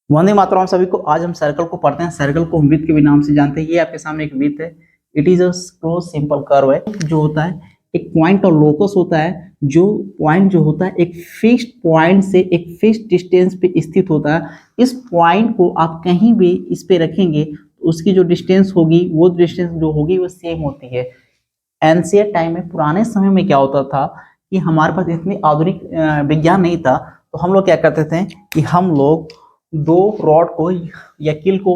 वंदे मातरम सभी को। आज हम सर्कल को पढ़ते हैं। सर्कल को हम वृत्त के भी नाम से जानते हैं। ये आपके सामने एक वृत्त है। It is a close simple curve है। जो होता है एक पॉइंट और लोकस होता है। जो पॉइंट जो होता है एक फिक्स्ड पॉइंट से एक फिक्स्ड डिस्टेंस पे स्थित होता है। इस पॉइंट को आप कहीं भी इस पे रखेंगे तो उसकी जो डिस्टेंस होगी वो डिस्टेंस जो होगी वो सेम होती है। एंशिएंट टाइम में, पुराने समय में क्या होता था कि हमारे पास इतनी आधुनिक विज्ञान नहीं था, तो हम लोग क्या करते थे कि हम लोग दो रॉड को या कील को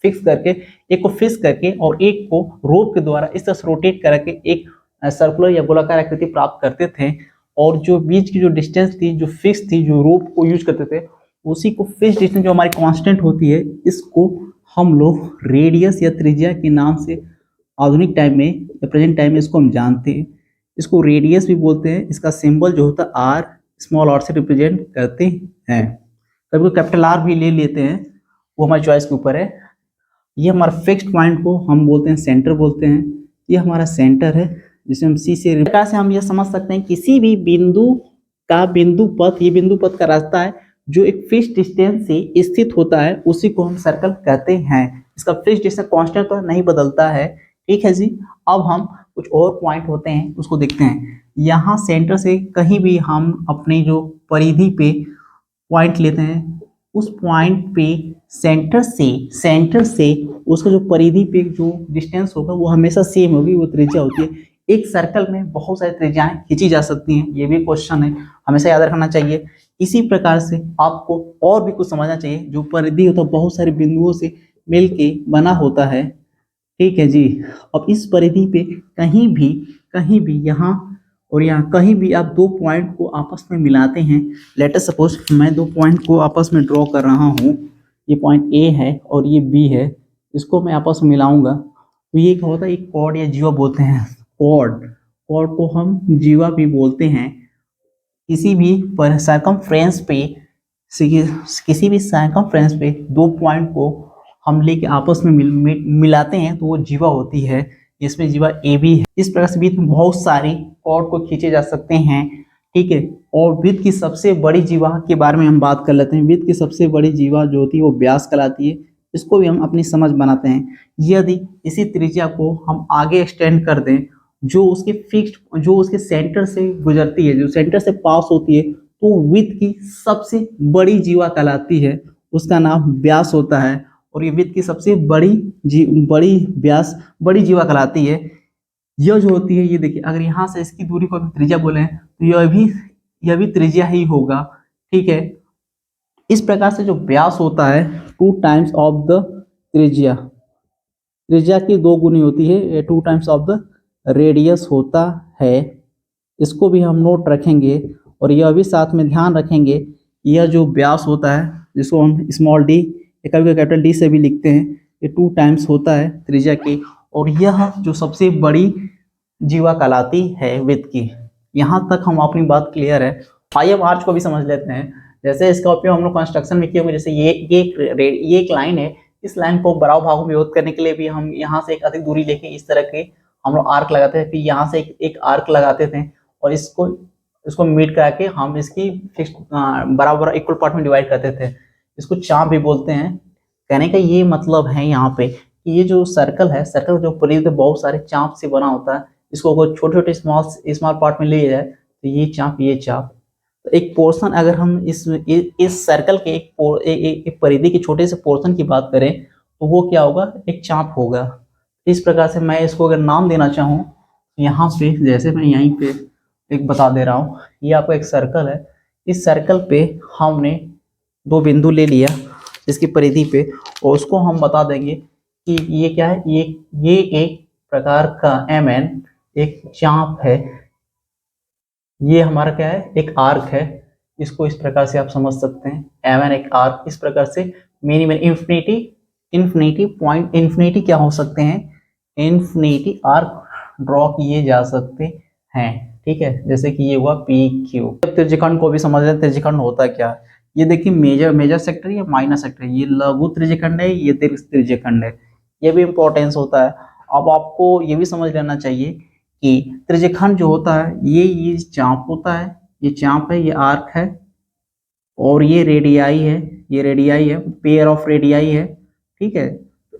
फिक्स करके, एक को फिक्स करके और एक को रोप के द्वारा इस तरह से रोटेट करके एक सर्कुलर या गोलाकार आकृति प्राप्त करते थे। और जो बीच की जो डिस्टेंस थी जो फिक्स थी, जो रोप को यूज करते थे, उसी को फिक्स डिस्टेंस जो हमारी कांस्टेंट होती है, इसको हम लोग रेडियस या त्रिज्या के नाम से आधुनिक टाइम में या प्रेजेंट टाइम में इसको हम जानते हैं। इसको रेडियस भी बोलते हैं। इसका सिंबल जो होता है आर, स्मॉल आर से रिप्रेजेंट करते हैं। कभी कैपिटल आर भी ले लेते हैं, वो हमारी चॉइस के ऊपर है। ये हमारा फिक्स्ड पॉइंट को हम बोलते हैं सेंटर बोलते हैं। ये हमारा सेंटर है जिसे हम सी से प्रकार से हम ये समझ सकते हैं किसी भी बिंदु का बिंदु पथ, ये बिंदु पथ का रास्ता है जो एक फिक्स्ड डिस्टेंस से स्थित होता है, उसी को हम सर्कल कहते हैं। इसका फिक्स्ड डिस्टेंस कांस्टेंट तो नहीं बदलता है। ठीक है जी। अब हम कुछ और पॉइंट होते हैं उसको देखते हैं। यहाँ सेंटर से कहीं भी हम अपने जो परिधि पे पॉइंट लेते हैं, उस पॉइंट पे सेंटर से उसका जो परिधि पे जो डिस्टेंस होगा वो हमेशा सेम होगी, वो त्रिज्या होती है। एक सर्कल में बहुत सारी त्रिज्याएं खींची जा सकती हैं, ये भी क्वेश्चन है, हमेशा याद रखना चाहिए। इसी प्रकार से आपको और भी कुछ समझना चाहिए। जो परिधि होता है बहुत सारे बिंदुओं से मिलके बना होता है। ठीक है जी। अब इस परिधि पे कहीं भी यहाँ और यहाँ कहीं भी आप दो पॉइंट को आपस में मिलाते हैं। लेट अस सपोज मैं दो पॉइंट को आपस में ड्रॉ कर रहा हूँ। ये पॉइंट ए है और ये बी है। इसको मैं आपस में मिलाऊंगा तो ये क्या होता है, एक कॉर्ड या जीवा बोलते हैं। कॉर्ड को हम जीवा भी बोलते हैं। किसी भी सरकमफ्रेंस पे किसी भी सरकमफ्रेंस पे दो पॉइंट को हम लेके आपस में मिलाते हैं तो वो जीवा होती है। इसमें जीवा ए भी है। इस प्रकार से बीच में बहुत सारी कॉर्ड को खींचे जा सकते हैं। ठीक है। और वृत्त की सबसे बड़ी जीवा के बारे में हम बात कर लेते हैं। वृत्त की सबसे बड़ी जीवा जो होती है वो व्यास कहलाती है। इसको भी हम अपनी समझ बनाते हैं। यदि इसी त्रिज्या को हम आगे एक्सटेंड कर दें, जो उसके सेंटर से गुजरती है, जो सेंटर से पास होती है, तो वृत्त की सबसे बड़ी जीवा कहलाती है। उसका नाम व्यास होता है। और ये वृत्त की सबसे बड़ी जीवा कहलाती है। यह जो होती है, ये देखिए, अगर यहाँ से इसकी दूरी को त्रिज्या बोले तो यह भी त्रिज्या ही होगा। ठीक है। इस प्रकार से जो व्यास होता है 2 टाइम्स ऑफ द त्रिज्या, त्रिज्या की 2 गुनी होती है, 2 टाइम्स ऑफ द रेडियस होता है। इसको भी हम नोट रखेंगे और यह भी साथ में ध्यान रखेंगे। यह जो व्यास होता है जिसको हम स्मॉल डी या कभी कैपिटल डी से भी लिखते हैं, ये 2 टाइम्स होता है त्रिज्या की। और यह जो सबसे बड़ी जीवा कहलाती है वृत्त की। यहाँ तक हम अपनी बात क्लियर है। आइए अब आर्च को भी समझ लेते हैं। जैसे इसका उपयोग हम लोग कंस्ट्रक्शन में किए हुए, जैसे ये एक लाइन है। इस लाइन को बराबर भागों में विभक्त करने के लिए भी हम यहाँ से एक अधिक दूरी लेके इस तरह के हम लोग आर्क लगाते थे। फिर यहाँ से एक आर्क लगाते थे और इसको मीट करा के हम इसकी फिक्स बराबर इक्वल पार्ट में डिवाइड करते थे। इसको चाप भी बोलते हैं। कहने का ये मतलब है यहाँ पे कि ये जो सर्कल है, सर्कल जो परिधि बहुत सारे चाप से बना होता है। इसको अगर छोटे छोटे स्मॉल पार्ट में ले जाए तो ये चाप तो एक पोर्शन, अगर हम इस सर्कल के एक परिधि के छोटे से पोर्शन की बात करें तो वो क्या होगा, एक चाप होगा। इस प्रकार से मैं इसको अगर नाम देना चाहूँ, यहाँ पे जैसे मैं यहीं पे एक बता दे रहा हूँ, ये आपको एक सर्कल है। इस सर्कल पे हमने 2 बिंदु ले लिया इसकी परिधि पे, और उसको हम बता देंगे कि ये क्या है, ये एक प्रकार का MN एक चाप है। ये हमारा क्या है, एक आर्क है। इसको इस प्रकार से आप समझ सकते हैं, MN एक आर्क। इस प्रकार से मिनिमम इन्फिनिटी पॉइंट, इन्फिनिटी क्या हो सकते हैं, इन्फिनिटी आर्क ड्रॉ किए जा सकते हैं। ठीक है। जैसे कि ये हुआ PQ। त्रिज्यखंड को भी समझ लें। त्रिज्यखंड होता क्या है, ये देखिए, मेजर सेक्टर या माइनर सेक्टर, ये लघु त्रिज्यखंड है, ये दीर्घ त्रिज्यखंड है। ये भी इंपॉर्टेंस होता है। अब आपको ये भी समझ लेना चाहिए कि त्रिज्यखंड जो होता है ये चाप होता है, ये चाप है, ये आर्क है और ये रेडियाई है, ये रेडियाई है, पेयर ऑफ रेडियाई है, ठीक है।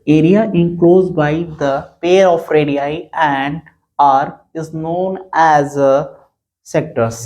Area enclose by the pair of radii and arc is known as sectors,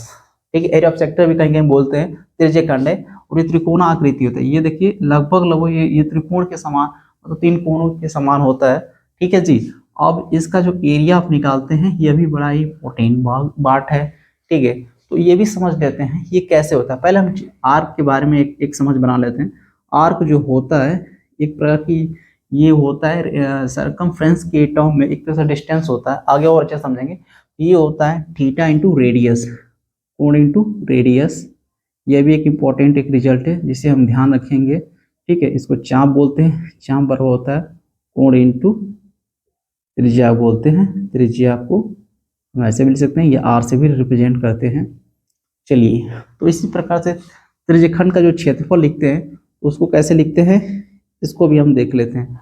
ठीक है। एरिया ऑफ सेक्टर भी कहीं कहीं बोलते हैं। त्रिज्यीय खंड है और ये त्रिकोण आकृति होता है। ये देखिए लगभग ये त्रिकोण के समान, मतलब 3 कोणों के समान होता है, ठीक है जी। अब इसका जो एरिया आप निकालते हैं ये भी बड़ा ही इंपॉर्टेंट बात है, ठीक है। तो ये भी समझ लेते हैं ये कैसे होता है। पहले हम आर्क के बारे में एक समझ बना लेते हैं। आर्क जो होता है एक प्रकार की ये होता है सरकमफ्रेंस के टर्म में एक तरह से डिस्टेंस होता है, आगे और अच्छा समझेंगे। ये होता है थीटा इंटू रेडियस, कोण इंटू रेडियस। यह भी एक इम्पॉर्टेंट एक रिजल्ट है जिसे हम ध्यान रखेंगे, ठीक है। इसको चाप बोलते हैं, चाप बराबर होता है कोण इंटू त्रिज्या बोलते हैं। त्रिज्या को हम ऐसे भी लिख सकते हैं, या आर से भी रिप्रेजेंट करते हैं। चलिए, तो इसी प्रकार से त्रिज्यखंड का जो क्षेत्रफल लिखते हैं उसको कैसे लिखते हैं इसको भी हम देख लेते हैं।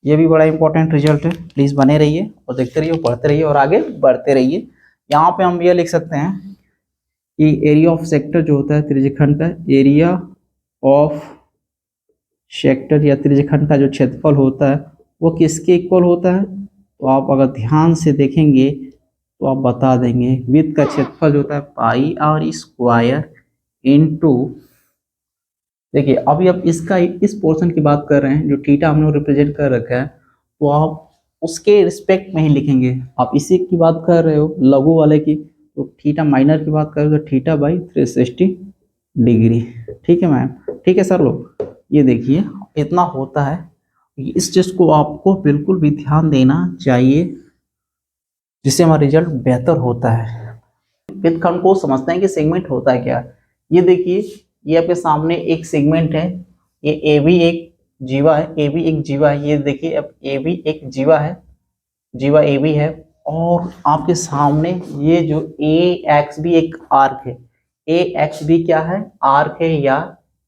ये भी बड़ा इंपॉर्टेंट रिजल्ट है, प्लीज बने रहिए और देखते रहिए, पढ़ते रहिए और आगे बढ़ते रहिए। यहाँ पे हम ये लिख सकते हैं कि एरिया ऑफ सेक्टर जो होता है त्रिज्यखंड का, एरिया ऑफ सेक्टर या त्रिज्यखंड का जो क्षेत्रफल होता है वो किसके इक्वल होता है। तो आप अगर ध्यान से देखेंगे तो आप बता देंगे वृत्त का क्षेत्रफल जो होता है पाई आर स्क्वायर इनटू, देखिए अभी आप इसका इस पोर्शन की बात कर रहे हैं जो थीटा हमने रिप्रेजेंट कर रखा है, तो आप उसके रिस्पेक्ट में ही लिखेंगे। आप इसी की बात कर रहे हो लघु वाले की, तो थीटा माइनर की बात करें तो थीटा बाई 360 डिग्री, ठीक है मैम, ठीक है सर लोग। ये देखिए इतना होता है, इस चीज को आपको बिल्कुल भी ध्यान देना चाहिए जिससे हमारा रिजल्ट बेहतर होता है। वृत्तखंड को समझते हैं कि सेगमेंट होता है क्या। ये देखिए ये आपके सामने एक सेगमेंट है, ये ए भी एक जीवा है, ए भी एक जीवा है। ये देखिए अब ए भी एक जीवा है, जीवा ए भी है, और आपके सामने ये जो ए एक्स भी एक आर्क है। ए एक्स भी क्या है, आर्क है या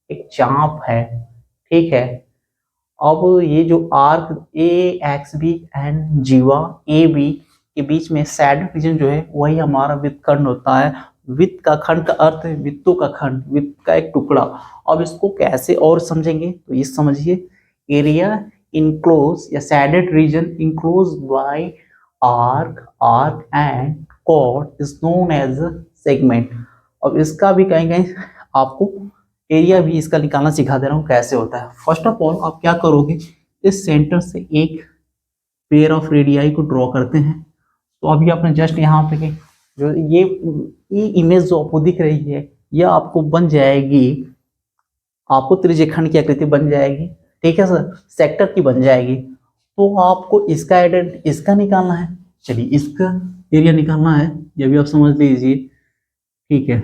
एक चाप है, ठीक है। अब ये जो arc A x B and जीवा ए बी के बीच में सैडल रीजन जो है वही हमारा वृत्तखंड होता है। वित्त का खंड का अर्थ है वित्तों का खंड, वित्त का एक टुकड़ा। अब इसको कैसे और समझेंगे तो ये समझिए, एरिया इनक्लोज या shaded region enclose by arc, arc and chord is known as segment. अब इसका भी कहीं कहीं आपको एरिया भी इसका निकालना सिखा दे रहा हूँ कैसे होता है। फर्स्ट ऑफ ऑल आप क्या करोगे, इस सेंटर से एक पेयर ऑफ रेडियाई को ड्रॉ करते हैं। तो अभी आपने जस्ट यहाँ पे जो ये इमेज जो आपको दिख रही है यह आपको बन जाएगी, आपको त्रिज्यखंड की आकृति बन जाएगी, ठीक है सर, सेक्टर की बन जाएगी। तो आपको इसका एडेंट इसका निकालना है। चलिए इसका एरिया निकालना है, ये भी आप समझ लीजिए, ठीक है।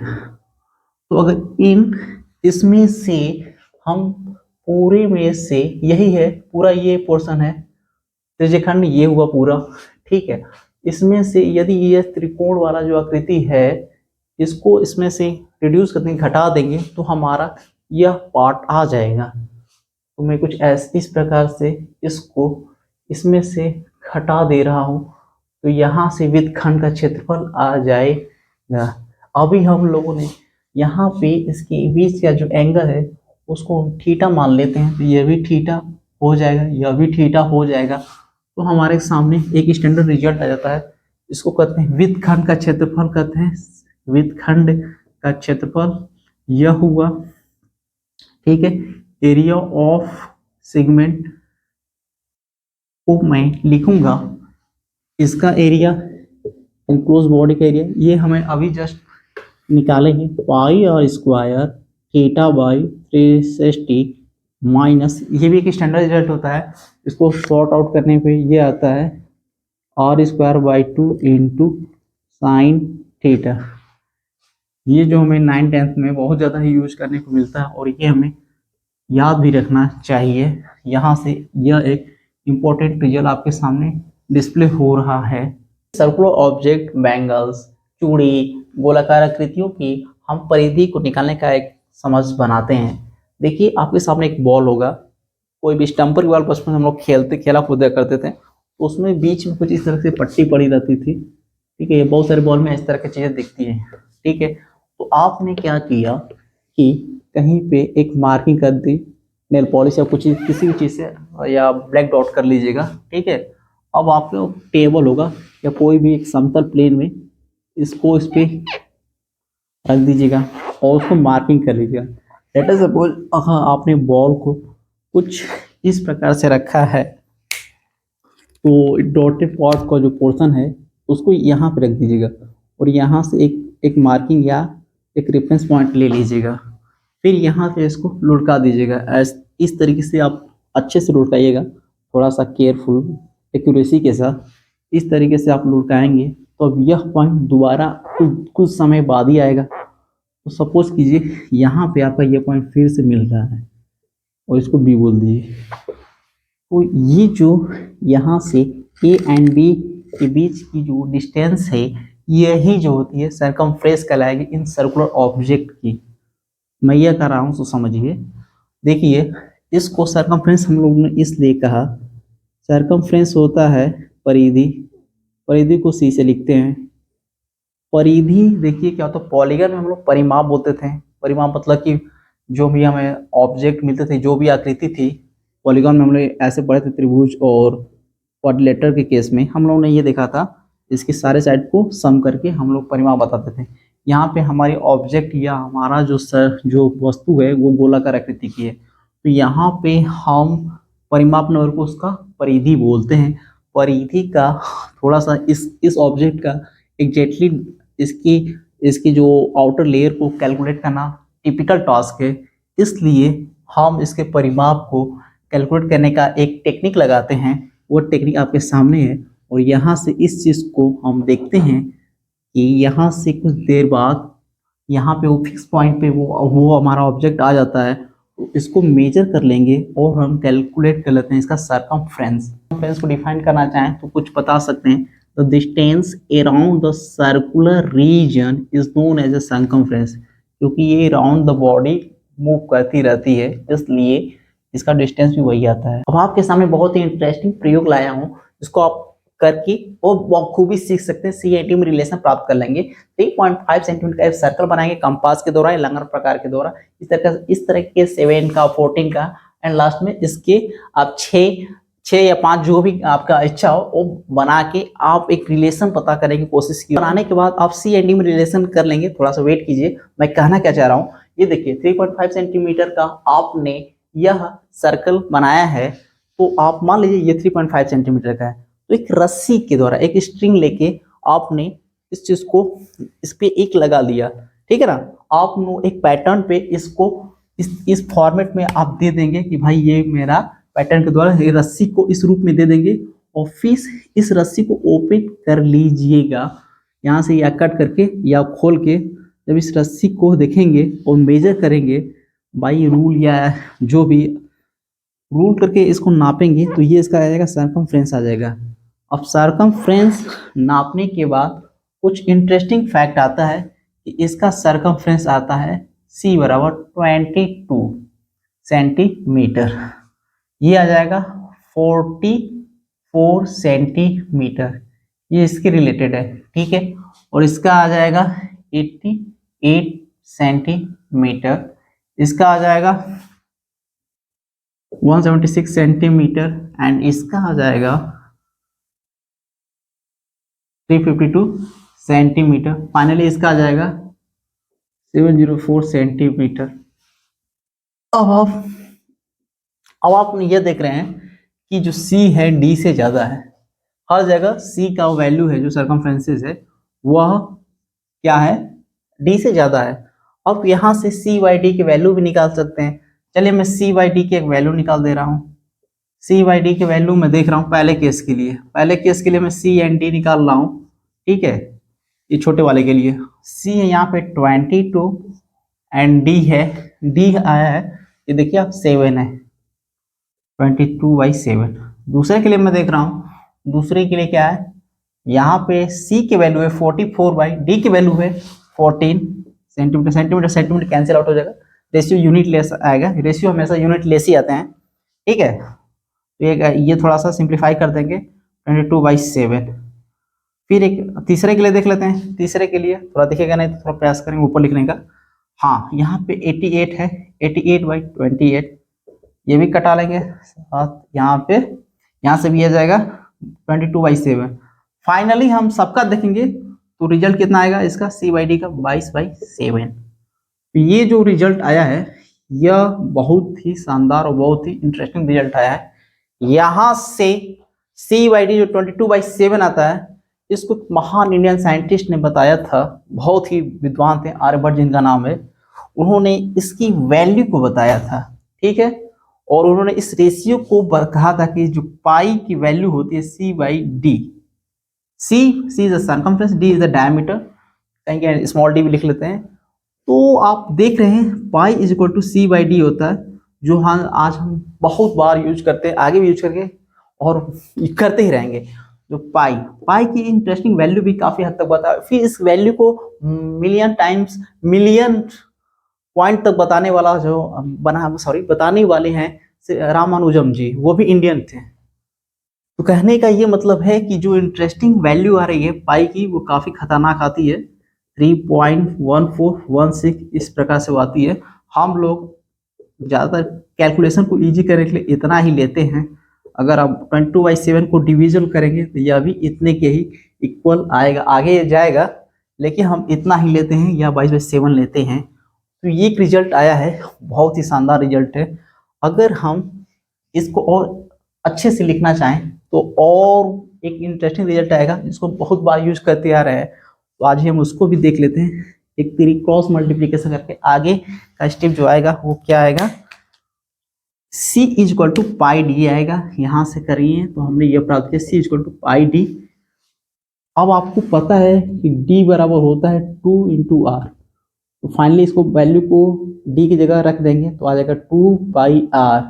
तो अगर इसमें से हम पूरे में से यही है पूरा ये पोर्शन है त्रिज्यखंड, ये हुआ पूरा, ठीक है। इसमें से यदि ये त्रिकोण वाला जो आकृति है इसको इसमें से रिड्यूस कर देंगे, घटा देंगे, तो हमारा यह पार्ट आ जाएगा। तो मैं कुछ इस प्रकार से इसको इसमें से घटा दे रहा हूं, तो यहाँ से वृत्तखंड का क्षेत्रफल आ जाएगा। अभी हम लोगों ने यहाँ पे इसके बीच का जो एंगल है उसको थीटा मान लेते हैं, तो यह भी थीटा हो जाएगा, यह भी थीटा हो जाएगा। तो हमारे सामने एक स्टैंडर्ड रिजल्ट आ जाता है। इसको कहते हैं वृत्तखंड का क्षेत्रफल, कहते हैं वृत्तखंड का क्षेत्रफल यह हुआ, ठीक है। एरिया ऑफ सेगमेंट को मैं लिखूंगा, इसका एरिया इनक्लोज बॉडी का एरिया ये हमें अभी जस्ट निकालेंगे, pi r square theta by 360 minus, ये भी एक स्टैंडर्ड रिजल्ट होता है। इसको सॉर्ट आउट करने पे ये आता है R square by 2 into sine theta. ये जो हमें 9th-10th में बहुत ज़्यादा ही यूज करने को मिलता है और ये हमें याद भी रखना चाहिए। यहाँ से यह एक इम्पोर्टेंट रिजल्ट आपके सामने डिस्प्ले हो रहा है। सर्कुलर ऑब्जेक्ट, बैंगल्स, चूड़ी, गोलाकार आकृतियों की हम परिधि को निकालने का एक समझ बनाते हैं। देखिए आपके सामने एक बॉल होगा, कोई भी स्टम्पर की बॉल बचपन में हम लोग खेला कूदा करते थे, तो उसमें बीच में कुछ इस तरह से पट्टी पड़ी रहती थी, ठीक है। बहुत सारे बॉल में इस तरह की चीजें दिखती हैं, ठीक है। तो आपने क्या किया कि कहीं पे एक मार्किंग कर दी नेल पॉलिश या कुछ किसी भी चीज़ से, या ब्लैक डॉट कर लीजिएगा, ठीक है। अब आपको टेबल होगा या कोई भी एक समतल प्लेन में इसको इस पे रख दीजिएगा और उसको मार्किंग कर लीजिएगा। लेट अस सपोज अगर आपने बॉल को कुछ इस प्रकार से रखा है तो डॉटेड पॉट का जो पोर्शन है उसको यहाँ पे रख दीजिएगा और यहाँ से एक मार्किंग या एक रेफरेंस पॉइंट ले लीजिएगा, फिर यहाँ पे इसको लुढ़का दीजिएगा। इस तरीके से आप अच्छे से लुढ़काइएगा, थोड़ा सा केयरफुल एक्यूरेसी के साथ इस तरीके से आप लुढ़काएंगे तो अब यह पॉइंट दोबारा कुछ समय बाद ही आएगा। तो सपोज कीजिए यहाँ पे आपका ये पॉइंट फिर से मिल रहा है और इसको बी बोल दीजिए। तो ये जो यहाँ से ए एंड बी के बीच की जो डिस्टेंस है यही जो होती है सर्कमफ्रेंस कहलाएगी इन सर्कुलर ऑब्जेक्ट की। मैं यह कर रहा हूँ तो समझिए। देखिए इसको सर्कमफ्रेंस हम लोग ने इसलिए कहा, सर्कमफ्रेंस होता है परिधि, परिधि को सी से लिखते हैं। परिधि देखिए क्या होता है, पॉलीगन में हम लोग परिमाप बोलते थे। परिमाप मतलब कि जो भी हमें ऑब्जेक्ट मिलते थे, जो भी आकृति थी, पॉलीगन में हम लोग ऐसे पढ़े थे त्रिभुज और क्वाड्रिलेटरल के केस में हम लोगों ने ये देखा था इसके सारे साइड को सम करके हम लोग परिमाप बताते थे। यहाँ पे हमारी ऑब्जेक्ट या हमारा जो वस्तु है वो गोलाकार आकृति की है, तो यहाँ पे हम परिमाप नंबर को उसका परिधि बोलते हैं। परिधि का थोड़ा सा इस ऑब्जेक्ट का एग्जैक्टली इसकी जो आउटर लेयर को कैलकुलेट करना टिपिकल टास्क है, इसलिए हम इसके परिमाप को कैलकुलेट करने का एक टेक्निक लगाते हैं। वो टेक्निक आपके सामने है और यहाँ से इस चीज़ को हम देखते हैं कि यहाँ से कुछ देर बाद यहाँ पे वो फिक्स पॉइंट पे वो हमारा ऑब्जेक्ट आ जाता है, तो इसको मेजर कर लेंगे और हम कैलकुलेट कर लेते हैं इसका सर्कमफ्रेंस। सर्कमफ्रेंस को डिफाइन करना चाहें तो कुछ बता सकते हैं, the distance around the circular region is known as a circumference, क्योंकि ये अराउंड द बॉडी मूव करती रहती है इसलिए इसका डिस्टेंस भी वही आता है। अब आपके सामने बहुत ही इंटरेस्टिंग प्रयोग लाया हूँ, इसको आप करके और बखूबी सीख सकते हैं, CIT में रिलेशन प्राप्त कर लेंगे। 3.5 सेंटीमीटर का एक सर्कल बनाएंगे कंपास के द्वारा, लंगर प्रकार के द्वारा, इस तरह के 7 का 14 का, एंड लास्ट में इसके आप 6 या 5 जो भी आपका इच्छा हो वो बना के आप एक रिलेशन पता करने की कोशिश की। बनाने के बाद आप CIT में रिलेशन कर लेंगे। थोड़ा सा वेट कीजिए, मैं कहना क्या चाह रहा हूँ। ये देखिए 3.5 सेंटीमीटर का आपने यह सर्कल बनाया है, तो आप मान लीजिए ये 3.5 सेंटीमीटर का है, तो एक रस्सी के द्वारा एक स्ट्रिंग लेके आपने इस चीज को इस पे एक लगा दिया, ठीक है ना। आप एक पैटर्न पे इसको इस फॉर्मेट में आप दे देंगे कि भाई ये मेरा पैटर्न के द्वारा, ये रस्सी को इस रूप में दे देंगे और फिर इस रस्सी को ओपन कर लीजिएगा यहाँ से, या कट करके या खोल के। जब इस रस्सी को देखेंगे और मेजर करेंगे बाई रूल या जो भी रूल करके इसको नापेंगे तो ये इसका आ जाएगा सर्कमफ्रेंस आ जाएगा। अब सर्कमफ्रेंस नापने के बाद कुछ इंटरेस्टिंग फैक्ट आता है कि इसका सर्कमफ्रेंस आता है C बराबर 22 सेंटीमीटर, ये आ जाएगा 44 सेंटीमीटर, ये इसके रिलेटेड है, ठीक है। और इसका आ जाएगा 88 सेंटीमीटर, इसका आ जाएगा 176 सेंटीमीटर एंड इसका आ जाएगा 352 सेंटीमीटर, फाइनली इसका आ जाएगा 704 सेंटीमीटर। अब आप ये देख रहे हैं कि जो C है D से ज़्यादा है। हर जगह C का वैल्यू है जो सर्कमफ्रेंसेस है वह क्या है, D से ज़्यादा है। अब यहाँ से C/D की वैल्यू भी निकाल सकते हैं। चलिए मैं C/D की एक वैल्यू निकाल दे रहा हूँ। C/D की वैल्यू मैं देख रहा हूँ पहले केस के लिए मैं C एंड D निकाल रहा हूँ, ठीक है। ये छोटे वाले के लिए C है यहाँ पे 22 एंड D है, D आया है ये देखिए आप 7 है, 22/7। दूसरे के लिए मैं देख रहा हूँ, दूसरे के लिए क्या है, यहाँ पे C की वैल्यू है 44/D की वैल्यू है 14 सेंटीमीटर। सेंटीमीटर कैंसिल आउट हो जाएगा, रेशियो यूनिट लेस आएगा, रेशियो हमेशा यूनिट लेस ही आते हैं, ठीक है। तो ये थोड़ा सा सिंप्लीफाई कर देंगे 22/7। फिर एक तीसरे के लिए देख लेते हैं। तीसरे के लिए थोड़ा दिखेगा नहीं तो थोड़ा प्रयास करेंगे ऊपर लिखने का। हाँ यहाँ पे 88 है, 88/28, ये भी कटा लेंगे। और यहाँ पे, यहाँ से भी आ जाएगा 22/7। फाइनली हम सबका देखेंगे तो रिजल्ट कितना आएगा इसका, C/D का 22/7। ये जो रिजल्ट आया है यह बहुत ही शानदार और बहुत ही इंटरेस्टिंग रिजल्ट आया है। यहाँ से C/D जो 22/7 आता है, इसको महान इंडियन साइंटिस्ट ने बताया था, बहुत ही विद्वान थे, आर्यभट्ट जिनका नाम है, उन्होंने इसकी वैल्यू को बताया था, ठीक है। और उन्होंने इस रेशियो को कहा था कि जो पाई की वैल्यू होती है C/D, C is the circumference, D is the diameter, कहीं स्मॉल d भी लिख लेते हैं। तो आप देख रहे हैं pi is equal to C/D होता है, जो हाँ आज हम बहुत बार यूज करते हैं, आगे भी यूज करके और करते ही रहेंगे। जो पाई पाई की इंटरेस्टिंग वैल्यू भी काफी हद तक बता, फिर इस वैल्यू को मिलियन टाइम्स, मिलियन पॉइंट तक बताने वाला जो बताने वाले हैं रामानुजम जी, वो भी इंडियन थे। तो कहने का ये मतलब है कि जो इंटरेस्टिंग वैल्यू आ रही है पाई की, वो काफी खतरनाक आती है, 3.1416 इस प्रकार से आती है। हम लोग ज़्यादातर कैलकुलेशन को इजी करने के लिए इतना ही लेते हैं। अगर आप 22/7 को डिवीजन करेंगे तो यह भी इतने के ही इक्वल आएगा, आगे जाएगा, लेकिन हम इतना ही लेते हैं या 22/7 लेते हैं। तो ये एक रिजल्ट आया है, बहुत ही शानदार रिजल्ट है। अगर हम इसको और अच्छे से लिखना चाहें तो और एक इंटरेस्टिंग रिजल्ट आएगा, जिसको बहुत बार यूज करते आ रहे हैं, तो आज ही हम उसको भी देख लेते हैं। एक तेरी क्रॉस मल्टीप्लीकेशन करके आगे का स्टेप जो आएगा वो क्या आएगा, C is equal to pi D आएगा। यहां से करिए तो हमने ये प्राप्त किया, C is equal to pi D. अब आपको पता है कि D बराबर होता है 2 इंटू आर, तो फाइनली इसको वैल्यू को D की जगह रख देंगे तो आ जाएगा 2πr।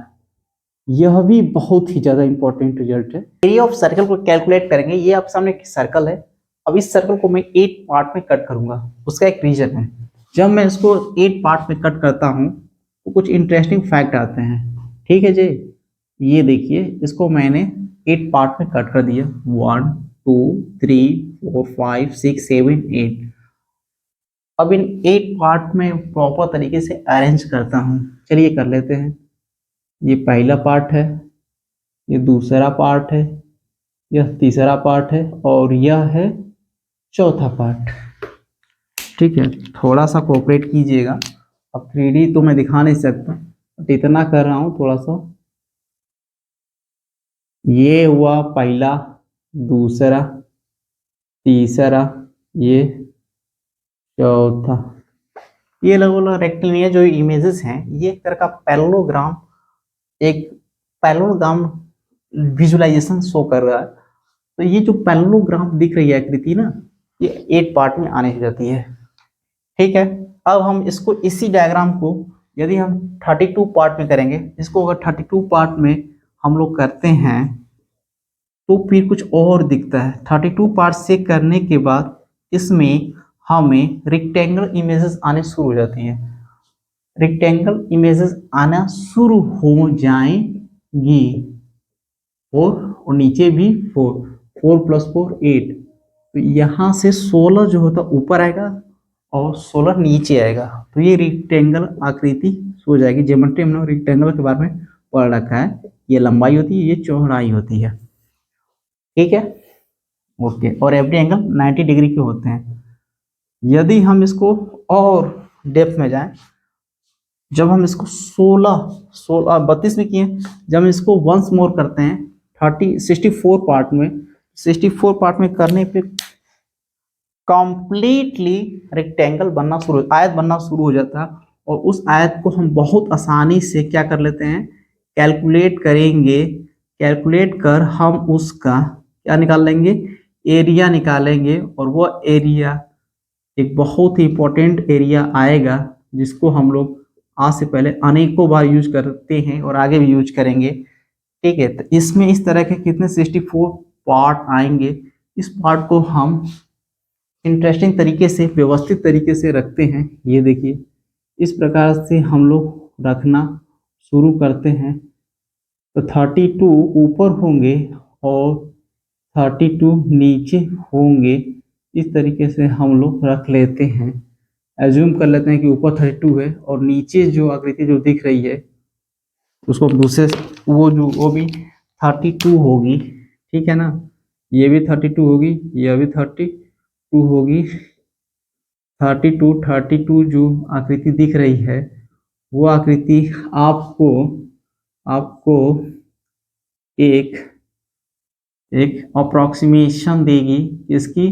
यह भी बहुत ही ज्यादा इंपॉर्टेंट रिजल्ट है। एरिया ऑफ सर्कल को कैलकुलेट करेंगे। ये आप सामने एक सर्कल है, अब इस सर्कल को मैं 8 पार्ट में कट करूंगा। उसका एक रीजन है, जब मैं इसको 8 पार्ट में कट करता हूं तो कुछ इंटरेस्टिंग फैक्ट आते हैं, ठीक है जी। ये देखिए, इसको मैंने 8 पार्ट में कट कर दिया, 1 2 3 4 5 6 7 8। अब इन 8 पार्ट में प्रॉपर तरीके से अरेंज करता हूं। चलिए कर लेते हैं। ये पहला पार्ट है, ये दूसरा पार्ट है, यह तीसरा पार्ट है और यह है चौथा पार्ट, ठीक है। थोड़ा सा कोऑपरेट कीजिएगा। अब 3D तो मैं दिखा नहीं सकता, बट इतना कर रहा हूँ थोड़ा सा। ये हुआ पहला, दूसरा, तीसरा, ये चौथा। ये लगभग रेक्टेलिनियर जो इमेजेस हैं, ये एक तरह का पैरेललोग्राम, एक पैरेललोग्राम विजुअलाइजेशन शो कर रहा है। तो ये जो पैरेललोग्राम दिख रही है आकृति ना, ये 8 पार्ट में आने हो जाती है, ठीक है। अब हम इसको, इसी डायग्राम को यदि हम 32 पार्ट में करेंगे, इसको अगर 32 पार्ट में हम लोग करते हैं तो फिर कुछ और दिखता है। 32 पार्ट से करने के बाद इसमें हमें रेक्टेंगल इमेजेस आने शुरू हो जाती हैं। रेक्टेंगल इमेजेस आना शुरू हो जाएंगी, और नीचे भी 4, 4 + 4 8। तो यहाँ से 16 जो होता ऊपर आएगा और 16 नीचे आएगा, तो ये रेक्टेंगल आकृति हो जाएगी। ज्योमेट्री हमने रेक्टेंगल के बारे में पढ़ रखा है, ये लंबाई होती है, ये चौड़ाई होती है, ठीक है, ओके। और एवरी एंगल 90 डिग्री के होते हैं। यदि हम इसको और डेप्थ में जाएं, जब हम इसको 32 में किए, जब हम इसको वंस मोर करते हैं 64 पार्ट में, 64 पार्ट में करने पे कंप्लीटली रेक्टेंगल बनना शुरू, आयत बनना शुरू हो जाता है। और उस आयत को हम बहुत आसानी से क्या कर लेते हैं, कैलकुलेट करेंगे। कैलकुलेट कर हम उसका क्या निकाल लेंगे, एरिया निकालेंगे। और वो एरिया एक बहुत ही इंपॉर्टेंट एरिया आएगा, जिसको हम लोग आज से पहले अनेकों बार यूज करते हैं और आगे भी यूज करेंगे, ठीक है। तो इसमें इस तरह के कितने 64 पार्ट आएंगे। इस पार्ट को हम इंटरेस्टिंग तरीके से, व्यवस्थित तरीके से रखते हैं। ये देखिए, इस प्रकार से हम लोग रखना शुरू करते हैं। तो 32 ऊपर होंगे और 32 नीचे होंगे, इस तरीके से हम लोग रख लेते हैं। एज्यूम कर लेते हैं कि ऊपर 32 है और नीचे जो आकृति जो दिख रही है उसको दूसरे वो भी 32 होगी, ठीक है ना। ये भी 32 होगी, यह भी 32 होगी। 32 जो आकृति दिख रही है वो आकृति आपको आपको एक एक अप्रोक्सीमेशन देगी। इसकी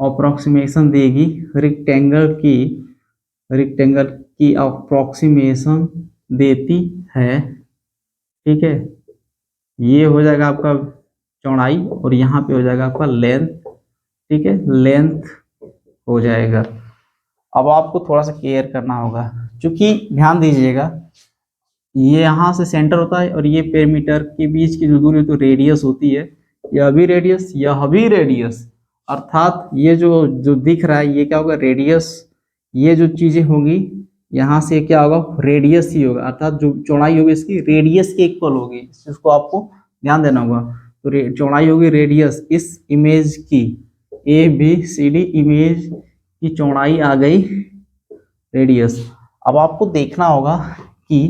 अप्रोक्सीमेशन देगी रेक्टेंगल की अप्रोक्सीमेशन देती है, ठीक है। ये हो जाएगा आपका चौड़ाई और यहाँ पे हो जाएगा आपका लेंथ, ठीक है, लेंथ हो जाएगा। अब आपको थोड़ा सा केयर करना होगा, क्योंकि ध्यान दीजिएगा ये यहाँ से सेंटर होता है और ये पेरीमीटर के बीच की जो दूरी तो रेडियस होती है, यह भी रेडियस, यह भी रेडियस, अर्थात ये जो जो दिख रहा है ये क्या होगा, रेडियस। ये जो चीजें होगी यहाँ से क्या होगा, रेडियस ही होगा, अर्थात जो चौड़ाई होगी इसकी रेडियस के इक्वल होगी। इस चीज को आपको ध्यान देना होगा। तो चौड़ाई होगी रेडियस, इस इमेज की ABCD इमेज की चौड़ाई आ गई रेडियस। अब आपको देखना होगा कि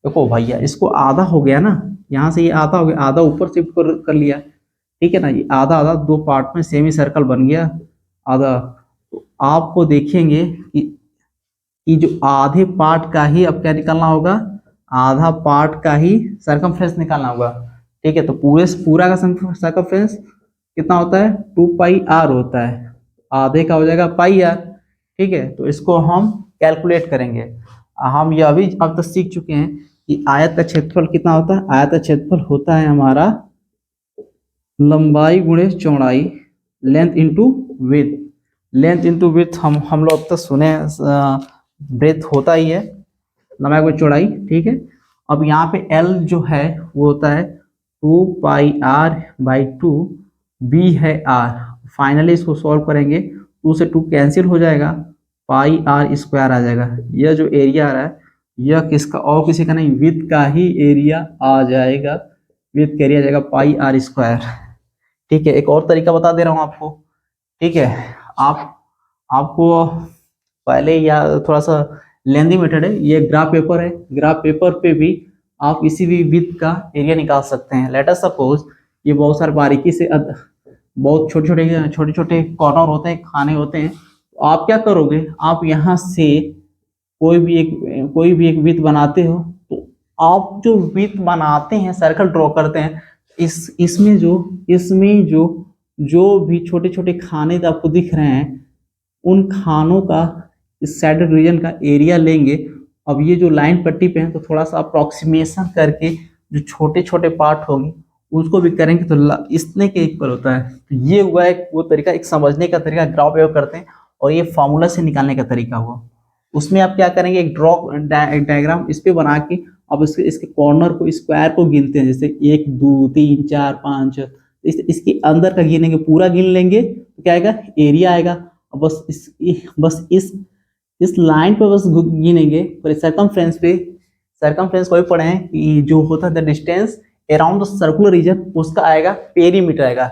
देखो भैया इसको आधा हो गया ना, यहाँ से ये आधा हो गया, आधा ऊपर शिफ्ट कर लिया, ठीक है ना। ये आधा आधा दो पार्ट में सेमी सर्कल बन गया आधा। तो आपको देखेंगे कि जो आधे पार्ट का ही अब क्या निकालना होगा, आधा पार्ट का ही सर्कमफ्रेंस निकालना होगा, ठीक है। तो पूरा का सर्कमफ्रेंस कितना होता है, 2πr होता है, आधे का हो जाएगा πr, ठीक है। तो इसको हम कैलकुलेट करेंगे। हम यह भी अब तक सीख चुके हैं कि आयत का क्षेत्रफल कितना होता है। आयत का क्षेत्रफल होता है हमारा लंबाई गुणे चौड़ाई, length into width. Length into width हम लोग अब तक सुने, ब्रेथ होता ही है लंबाई गुणे चौड़ाई, ठीक है। अब यहाँ पे L जो है वो होता है 2πr/2, B है R। फाइनली इसको सॉल्व करेंगे, 2 से 2 कैंसिल हो जाएगा, πr² आ जाएगा। यह जो एरिया आ रहा है यह किसका और किसी का नहीं, विड्थ का ही एरिया आ जाएगा, विड्थ का एरिया आ जाएगा πr², ठीक है। एक और तरीका बता दे रहा हूँ आपको, ठीक है। आपको पहले या थोड़ा सा लेंदी मेथड है, ये ग्राफ पेपर है, ग्राफ पेपर पे भी आप किसी भी विड्थ का एरिया निकाल सकते हैं। लेट अस सपोज ये बहुत सारे बारीकी से बहुत छोटे छोटे कॉर्नर होते हैं, खाने होते हैं। तो आप क्या करोगे, आप यहाँ से कोई भी एक विड्थ बनाते हो, तो आप जो विड्थ बनाते हैं, सर्कल ड्रॉ करते हैं, इसमें जो भी छोटे छोटे खाने आपको दिख रहे हैं, उन खानों का इस साइडेड रीजन का एरिया लेंगे। अब ये जो लाइन पट्टी पे है तो थोड़ा सा अप्रोक्सीमेशन करके जो छोटे छोटे पार्ट होंगे उसको भी करेंगे तो इतने के इक्वल होता है। तो ये हुआ एक वो तरीका, एक समझने का तरीका, ग्राफ प्रयोग करते हैं, और ये फॉर्मूला से निकालने का तरीका हुआ। उसमें आप क्या करेंगे, एक डायग्राम इस पे बना के अब इसके कॉर्नर को, स्क्वायर को गिनते हैं, जैसे 1 2 3 4 5, इसके अंदर का गिनेंगे, पूरा गिन लेंगे तो क्या आएगा, एरिया आएगा। बस इस लाइन पे बस गिनेंगे, पर सर्कमफ्रेंस को भी पढ़े हैं कि जो होता है the distance around the circular reason, उसका आएगा पेरीमीटर आएगा।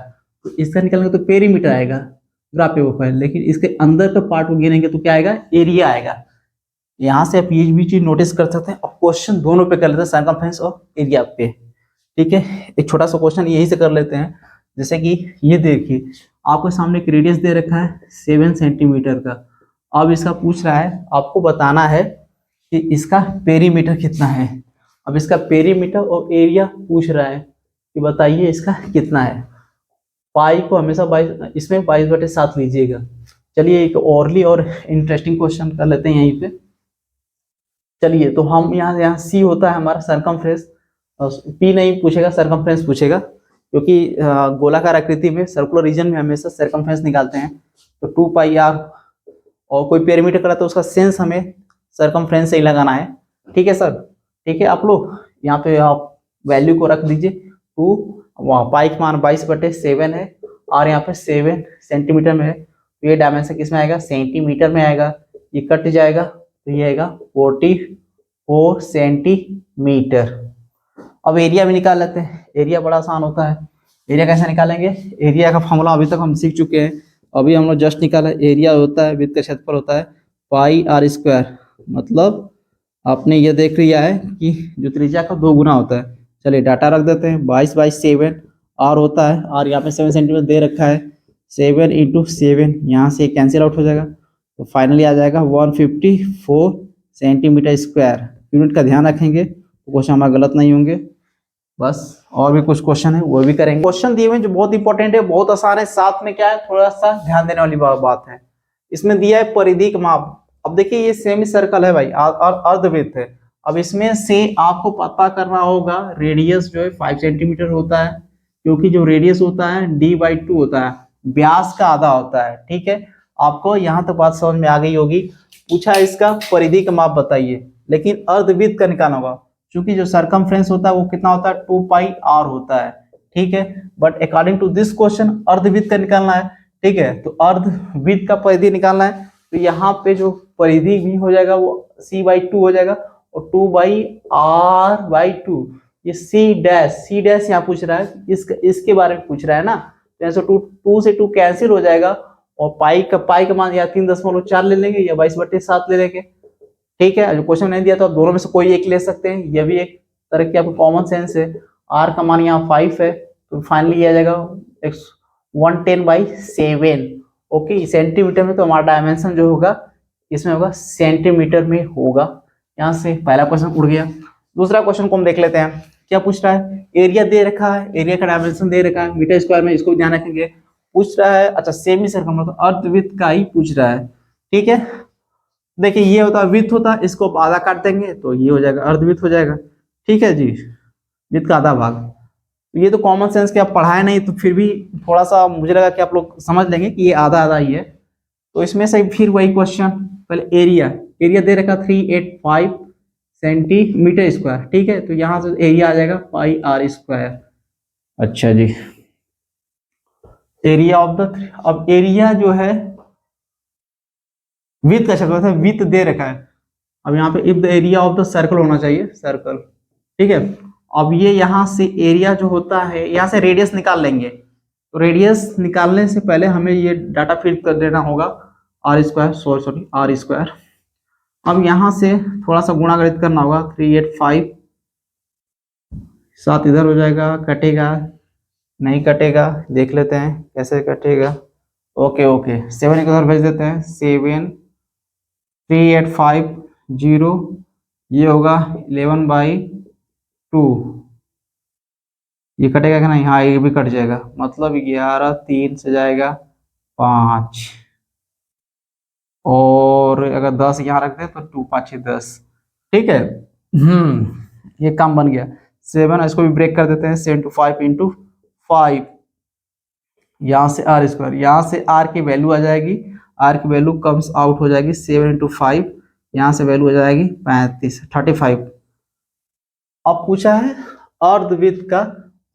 तो इसका निकालेंगे तो पेरीमीटर आएगा ग्राफ पेपर पर, लेकिन इसके अंदर का पार्ट को गिनेंगे तो क्या आएगा, एरिया आएगा। यहाँ से आप ये भी चीज नोटिस कर सकते हैं। अब क्वेश्चन दोनों पे कर लेते हैं, सर्कमफ्रेंस और एरिया पे, ठीक है। एक छोटा सा क्वेश्चन यही से कर लेते हैं, जैसे कि ये देखिए आपके सामने एक रेडियस दे रखा है 7 सेंटीमीटर का। अब इसका पूछ रहा है, आपको बताना है कि इसका पेरीमीटर कितना है। अब इसका पेरीमीटर और एरिया पूछ रहा है कि बताइए इसका कितना है। पाई को हमेशा 22, इसमें 22/7 लीजिएगा। चलिए एक औरली और इंटरेस्टिंग क्वेश्चन कर लेते हैं यहीं पे। चलिए तो हम यहाँ सी होता है हमारा सर्कमफ्रेंस, पी नहीं पूछेगा, सर्कमफ्रेंस पूछेगा, क्योंकि गोलाकार आकृति में सर्कुलर रीजन में हमेशा सर्कमफ्रेंस निकालते हैं। तो 2πr और कोई पेरीमीटर करा तो उसका सेंस हमें सर्कमफ्रेंस से ही लगाना है, ठीक है सर, ठीक है। आप लोग यहाँ पे आप वैल्यू को रख दीजिए 2, पाई का मान 22/7 है और यहाँ पे 7 सेंटीमीटर में है। तो ये डायमेंशन किस में आएगा, सेंटीमीटर में आएगा। ये कट जाएगा तो ये आएगा 44 सेंटीमीटर। अब एरिया भी निकाल लेते हैं। एरिया बड़ा आसान होता है। एरिया कैसे निकालेंगे, एरिया का फॉर्मूला अभी तक हम सीख चुके हैं, अभी हम लोग जस्ट निकाला। एरिया होता है विड्थ का क्षेत्रफल होता है पाई आर स्क्वायर, मतलब आपने ये देख लिया है कि जो त्रिज्या का 2 गुना होता है। चलिए डाटा रख देते हैं, 22/7 आर होता है, और यहाँ पे 7 सेंटीमीटर दे रखा है, 7 × 7 यहाँ से कैंसिल आउट हो जाएगा, तो फाइनली आ जाएगा 154 सेंटीमीटर स्क्वायर। यूनिट का ध्यान रखेंगे तो क्वेश्चन हमारा गलत नहीं होंगे। बस और भी कुछ क्वेश्चन है वो भी करेंगे। क्वेश्चन दिए हुए हैं जो बहुत इंपॉर्टेंट है, बहुत आसान है, साथ में क्या है थोड़ा सा ध्यान देने वाली बात है। इसमें दिया है परिधि का माप। अब देखिए ये सेमी सर्कल है भाई और अर्धवृत्त है। अब इसमें से आपको पता करना होगा रेडियस जो है 5 सेंटीमीटर होता है, क्योंकि जो रेडियस होता है d/2 होता है, व्यास का आधा होता है। ठीक है, आपको यहाँ तक बात समझ में आ गई होगी। पूछा इसका परिधि का माप बताइए, लेकिन अर्धवृत्त का निकालना होगा, क्योंकि जो सरकमफ्रेंस होता है वो कितना होता है 2πr होता है। ठीक है, but according to this question अर्धवृत्त का निकालना है। ठीक है, तो अर्धवृत्त का परिधि निकालना है, तो यहाँ पे जो परिधि भी हो जाएगा वो c/2 हो जाएगा, और 2/r/2 ये c डैश यहाँ पूछ रहा है, इसके बारे में पूछ रहा है ना, तो यहाँ से 2 से 2 कैंसिल हो जाएगा, और पाई का मान या 3.4 ले लेंगे या 22/7 ले लेंगे। ठीक है, जो क्वेश्चन नहीं दिया तो आप दोनों में से कोई एक ले सकते हैं, यह भी एक तरह की आपको कॉमन सेंस है। r का मान यहाँ 5 है, तो फाइनली आ जाएगा 110/7। ओके, सेंटीमीटर में तो हमारा डायमेंशन जो होगा इसमें होगा सेंटीमीटर में होगा। यहाँ से पहला क्वेश्चन उड़ गया। दूसरा क्वेश्चन को हम देख लेते हैं, क्या पूछ रहा है। एरिया दे रखा है, एरिया का डायमेंशन दे रखा है मीटर स्क्वायर में, इसको ध्यान रखेंगे। पूछ रहा है अच्छा सेमी सर्कल मतलब अर्धवृत्त का ही पूछ रहा है। ठीक है, देखिए ये होता है वृत्त होता है, इसको आधा काट देंगे तो ये हो जाएगा अर्धवृत्त हो जाएगा। ठीक है जी, वृत्त का आधा भाग। ये तो कॉमन सेंस के आप पढ़ाए नहीं, तो फिर भी थोड़ा सा मुझे लगा कि आप लोग समझ लेंगे कि ये आधा आधा ही है। तो इसमें से फिर वही क्वेश्चन, पहले एरिया दे रखा 385 सेंटीमीटर स्क्वायर। ठीक है, तो यहाँ से एरिया आ जाएगा πr स्क्वायर। अच्छा जी, एरिया ऑफ द, अब एरिया जो है विथ का शक्ल था, विथ दे रखा है। अब यहाँ पे if the area of the circle होना चाहिए, सर्कल। ठीक है, अब ये यहाँ से एरिया जो होता है, यहाँ से रेडियस निकाल लेंगे, तो रेडियस निकालने से पहले हमें ये डाटा फिल कर देना होगा r square, sorry r square. अब यहाँ से थोड़ा सा गुणागणित करना होगा, 385 7 इधर हो जाएगा, कटेगा नहीं कटेगा, देख लेते हैं कैसे कटेगा। ओके 7 इधर भेज देते हैं, 73850, ये होगा 11/2, ये कटेगा कि नहीं, हाँ ये भी कट जाएगा, मतलब 11 3 से जाएगा 5, और अगर 10 यहाँ रख दे तो 2 5 10। ठीक है, ये काम बन गया। 7 इसको भी ब्रेक कर देते हैं, 7 to 5 × 5, यहाँ से r स्क्वायर, यहाँ से r की वैल्यू आ जाएगी, r की वैल्यू कम्स आउट हो जाएगी 7 × 5, यहाँ से वैल्यू हो जाएगी 35। अब पूछा है अर्धवृत्त का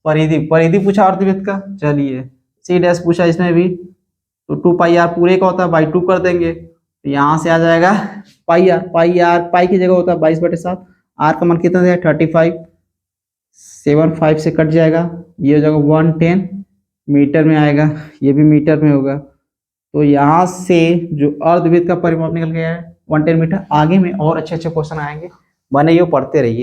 परिधि पूछा अर्धवृत्त का। चलिए c डैश पूछा इसने भी, तो 2πr पूरे का होता है /2 कर देंगे, तो यहाँ से आ जाएगा पाई की जगह होता है 22/7, r का मान कितना है 35, 7 5 से कट जाएगा, ये हो जाएगा 110 मीटर में आएगा, ये भी मीटर में होगा। तो यहाँ से जो अर्धवृत्त का परिमाप निकल गया है 110 मीटर। आगे में और अच्छे क्वेश्चन आएंगे, बने ये पढ़ते रहिए।